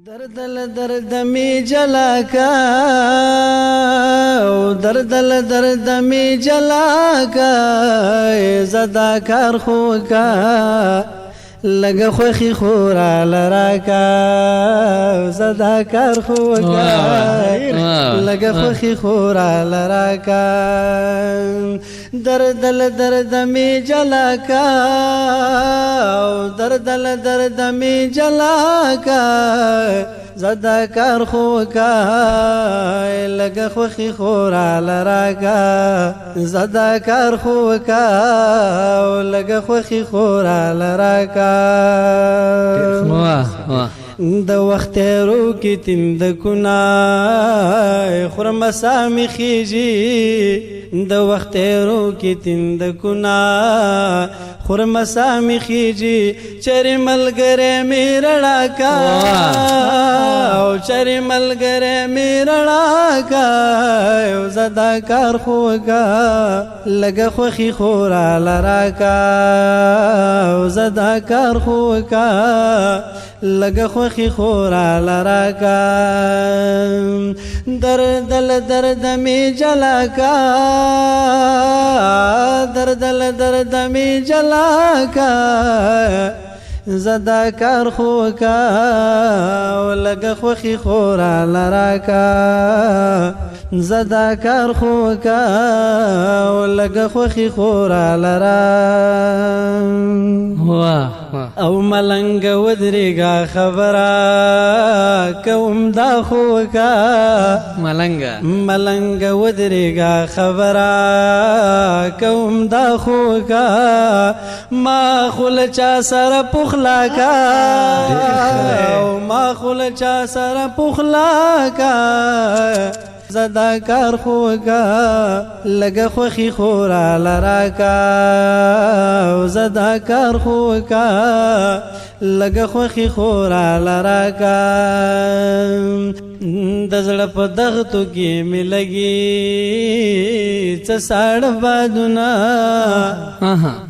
درد می جلا کا درد می جلا کا زدا کار خو کا لگا خوخی خورا لرا کا زدا کار خو کا لگا خوخی خورا لرا کا درد می جلا کا درد می جلا کا زدا کار خو کا لگا خوخی خورا لرا کا زدا کار خو کا لگا خوخی خورا لرا کا د وخت رو کی تند کنا خرم سامي خيجي د وخت رو کی تند کنا خرم سامي خيجي چر ملګری میرړا کا او چر ملګری میرړا کا زدا کار خو کا لګه خوخي خورا لرا کا زدا کار خو کا لگا خوخی خورا لرا کا درد می جلا کا درد می جلا کا زدا کار خو کا لگا خوخی خورا لرا کا زدا کار خو کا لگا خوخی خورا لرا او ملنگ ودریگا خبرا کوم دا خو کا ملنگ ودریگا خبرا کوم دا خو کا ما خل چا سر پخلا کا ما خل چا سر پخلا کا زدا کار خو کا لگا خوخی خورا لرا کا زدا کار خو کا لگا خوخی خورا لرا کا دزړه په دغتو کې ملګي څساړ بادونه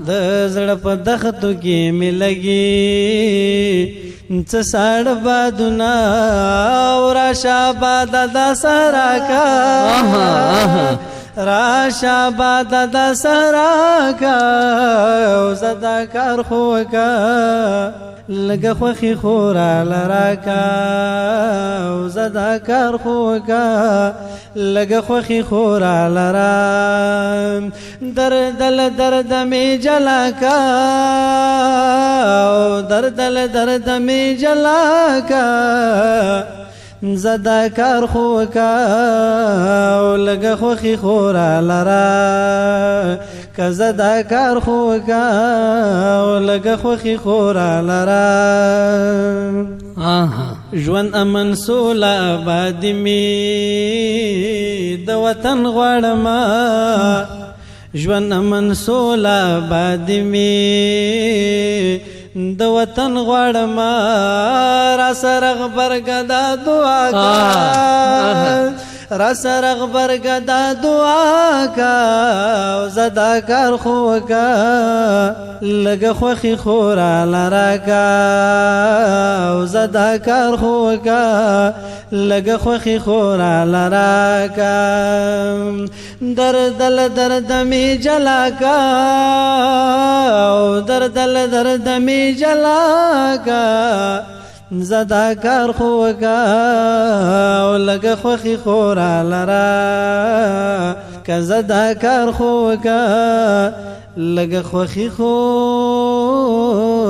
دزړه په دغتو کې ملګي څساړ بادونه وراشا باد د سرا کا راشا باد د سرا کا زدا کار خو کا لگا خوخی خورا لرا کا زدا کار خو کا لگا خوخی خورا لرا درد می جلا کا درد می جلا کا زدا کار خو کا لگا خوخی خورا لرا کا زدا کار خو کا لگا خوخی خورا لرا ژوند امن سولا آباد می د وطن غواړم ژوند امن سولا آباد می د وطن غواړم را سره غبرګدا دعا کا را سره غبرګدا دعا کا زدا کار خو کا لګه خوخي خورا لرا کا زدا کار خو کا لګه خوخي خورا لرا کا درد می جلا کا درد می جلا کا زدا کار خو کا لگا خوخی خورا لرا کا زدا کار خو کا لگا خوخی خورا